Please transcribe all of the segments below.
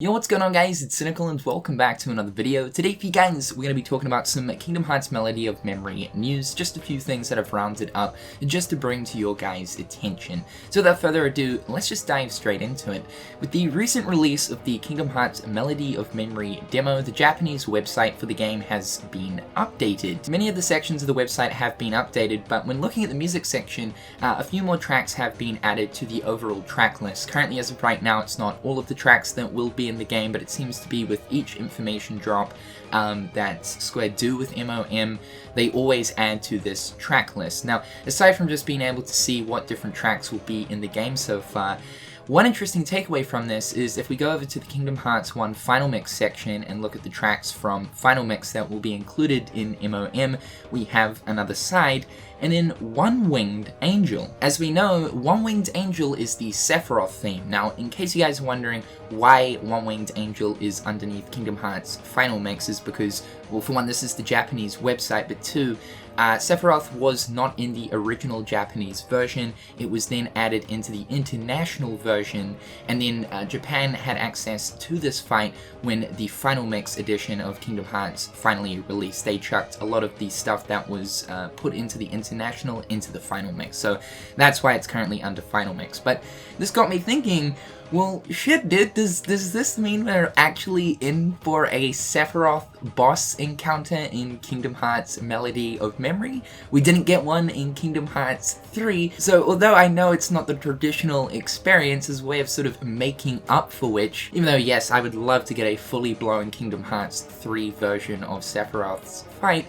Yo, what's going on guys, it's Cynical and welcome back to another video. Today for you guys, we're going to be talking about some Kingdom Hearts Melody of Memory news, just a few things that I've rounded up just to bring to your guys' attention. So without further ado, let's just dive straight into it. With the recent release of the Kingdom Hearts Melody of Memory demo, the Japanese website for the game has been updated. Many of the sections of the website have been updated, but when looking at the music section, a few more tracks have been added to the overall track list. Currently, as of right now, it's not all of the tracks that will be in the game, but it seems to be with each information drop that Square do with MOM, they always add to this track list. Now, aside from just being able to see what different tracks will be in the game so far, one interesting takeaway from this is if we go over to the Kingdom Hearts 1 Final Mix section and look at the tracks from Final Mix that will be included in MOM, we have another side, and then One Winged Angel. As we know, One Winged Angel is the Sephiroth theme. Now, in case you guys are wondering why One Winged Angel is underneath Kingdom Hearts Final Mix, is because, well, for one, this is the Japanese website, but two, Sephiroth was not in the original Japanese version. It was then added into the international version, and then Japan had access to this fight when the Final Mix edition of Kingdom Hearts finally released. They chucked a lot of the stuff that was put into the international into the Final Mix, so that's why it's currently under Final Mix. But this got me thinking, well, shit, dude, does this mean we're actually in for a Sephiroth boss encounter in Kingdom Hearts Melody of Memory? We didn't get one in Kingdom Hearts 3, so although I know it's not the traditional experience as a way of sort of making up for which, even though yes, I would love to get a fully blown Kingdom Hearts 3 version of Sephiroth's fight,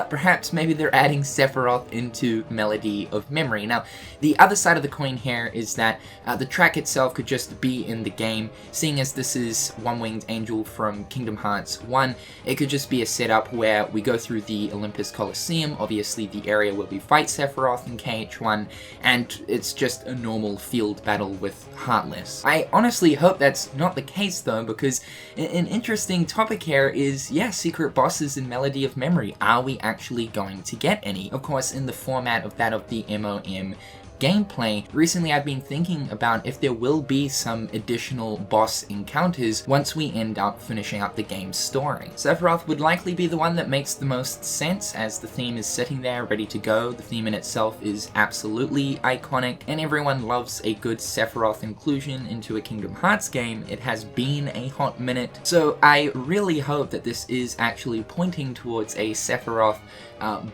perhaps maybe they're adding Sephiroth into Melody of Memory. Now, the other side of the coin here is that the track itself could just be in the game. Seeing as this is One Winged Angel from Kingdom Hearts 1, it could just be a setup where we go through the Olympus Coliseum, obviously the area where we fight Sephiroth in KH1, and it's just a normal field battle with Heartless. I honestly hope that's not the case though, because an interesting topic here is, yeah, secret bosses in Melody of Memory. Are we actually going to get any? Of course, in the format of that of the MOM gameplay. Recently I've been thinking about if there will be some additional boss encounters once we end up finishing up the game's story. Sephiroth would likely be the one that makes the most sense, as the theme is sitting there ready to go. The theme in itself is absolutely iconic, and everyone loves a good Sephiroth inclusion into a Kingdom Hearts game. It has been a hot minute, so I really hope that this is actually pointing towards a Sephiroth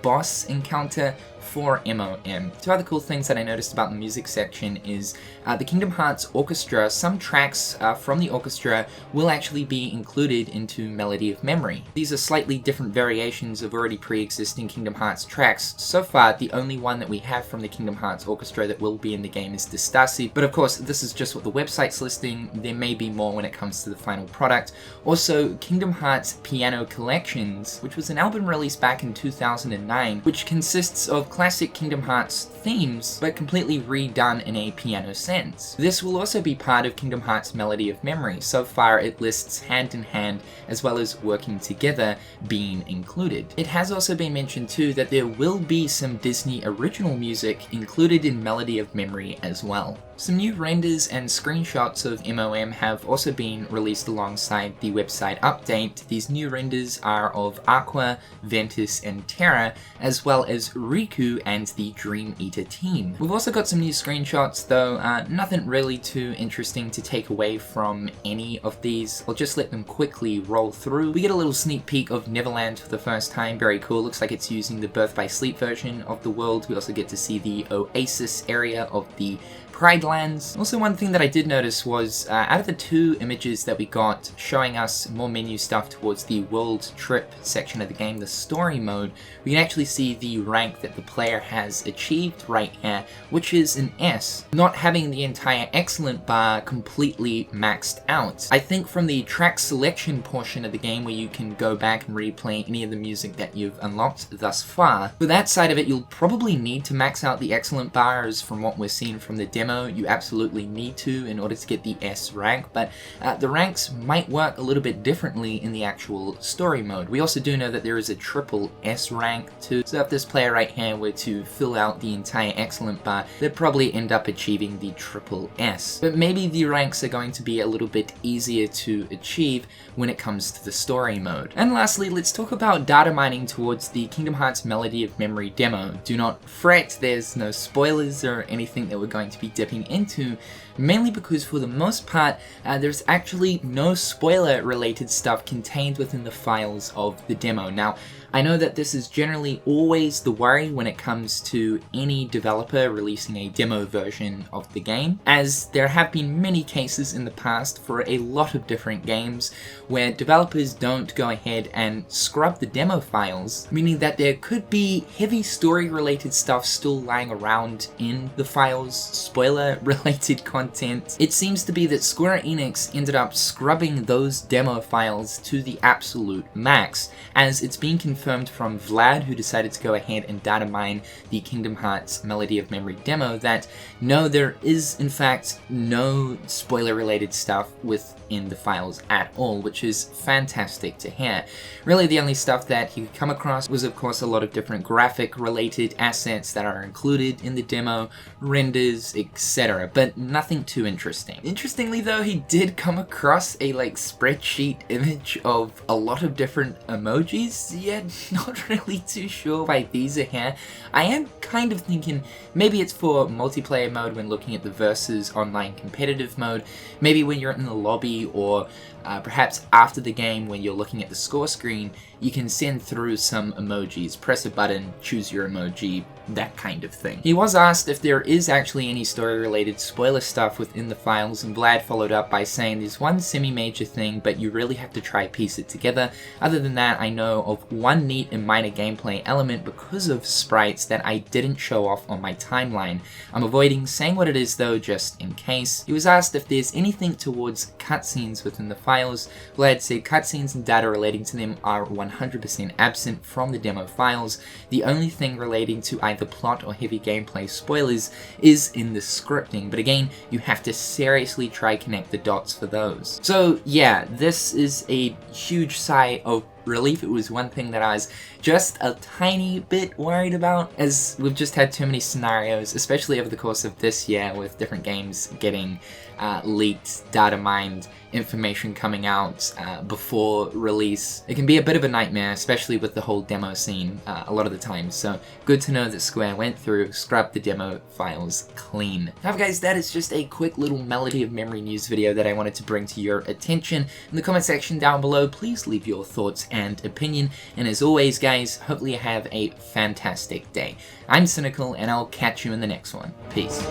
boss encounter for MOM. Two other cool things that I noticed about the music section is the Kingdom Hearts Orchestra. Some tracks from the orchestra will actually be included into Melody of Memory. These are slightly different variations of already pre-existing Kingdom Hearts tracks. So far, the only one that we have from the Kingdom Hearts Orchestra that will be in the game is Distasi, but of course, this is just what the website's listing. There may be more when it comes to the final product. Also, Kingdom Hearts Piano Collections, which was an album released back in 2009, which consists of classic Kingdom Hearts themes, but completely redone in a piano sense. This will also be part of Kingdom Hearts Melody of Memory. So far, it lists hand in hand, as well as working together being included. It has also been mentioned too that there will be some Disney original music included in Melody of Memory as well. Some new renders and screenshots of MOM have also been released alongside the website update. These new renders are of Aqua, Ventus, and Terra, as well as Riku and the Dream Eater team. We've also got some new screenshots, though nothing really too interesting to take away from any of these. I'll just let them quickly roll through. We get a little sneak peek of Neverland for the first time. Very cool. Looks like it's using the Birth by Sleep version of the world. We also get to see the Oasis area of the Pride Lands. Also, one thing that I did notice was out of the two images that we got showing us more menu stuff towards the world trip section of the game, the story mode, we can actually see the rank that the player has achieved right here, which is an S, not having the entire excellent bar completely maxed out. I think from the track selection portion of the game, where you can go back and replay any of the music that you've unlocked thus far, for that side of it, you'll probably need to max out the excellent bars from what we're seeing from the demo demo, you absolutely need to in order to get the S rank, but the ranks might work a little bit differently in the actual story mode. We also do know that there is a triple S rank too, so if this player right here were to fill out the entire excellent bar, they'd probably end up achieving the triple S. But maybe the ranks are going to be a little bit easier to achieve when it comes to the story mode. And lastly, let's talk about data mining towards the Kingdom Hearts Melody of Memory demo. Do not fret, there's no spoilers or anything that we're going to be dipping into, mainly because for the most part, there's actually no spoiler related stuff contained within the files of the demo. Now, I know that this is generally always the worry when it comes to any developer releasing a demo version of the game, as there have been many cases in the past for a lot of different games where developers don't go ahead and scrub the demo files, meaning that there could be heavy story related stuff still lying around in the files, spoiler related content. It seems to be that Square Enix ended up scrubbing those demo files to the absolute max, as it's been confirmed from Vlad, who decided to go ahead and data mine the Kingdom Hearts Melody of Memory demo, that no, there is in fact no spoiler related stuff within the files at all, which is fantastic to hear. Really the only stuff that he could come across was of course a lot of different graphic related assets that are included in the demo, renders, etc., but nothing too interesting. Interestingly though, he did come across a spreadsheet image of a lot of different emojis, yet not really too sure why these are here. I am kind of thinking maybe it's for multiplayer mode when looking at the versus online competitive mode, maybe when you're in the lobby, or perhaps after the game when you're looking at the score screen, you can send through some emojis, press a button, choose your emoji, that kind of thing. He was asked if there is actually any story related spoiler stuff within the files, and Vlad followed up by saying there's one semi-major thing, but you really have to try piece it together. Other than that, I know of one neat and minor gameplay element because of sprites that I didn't show off on my timeline. I'm avoiding saying what it is though, just in case. He was asked if there's anything towards cutscenes within the files. Vlad said cutscenes and data relating to them are 100% absent from the demo files. The only thing relating to either plot or heavy gameplay spoilers is in the scripting, but again, you have to seriously try connect the dots for those. So yeah, this is a huge sigh of relief. It was one thing that I was just a tiny bit worried about, as we've just had too many scenarios, especially over the course of this year, with different games getting leaked, data mined, information coming out before release. It can be a bit of a nightmare, especially with the whole demo scene a lot of the time, so good to know that Square went through, scrubbed the demo files clean. Now guys, that is just a quick little Melody of Memory news video that I wanted to bring to your attention. In the comment section down below, please leave your thoughts and opinion, and as always guys, hopefully you have a fantastic day. I'm Cynical, and I'll catch you in the next one. Peace.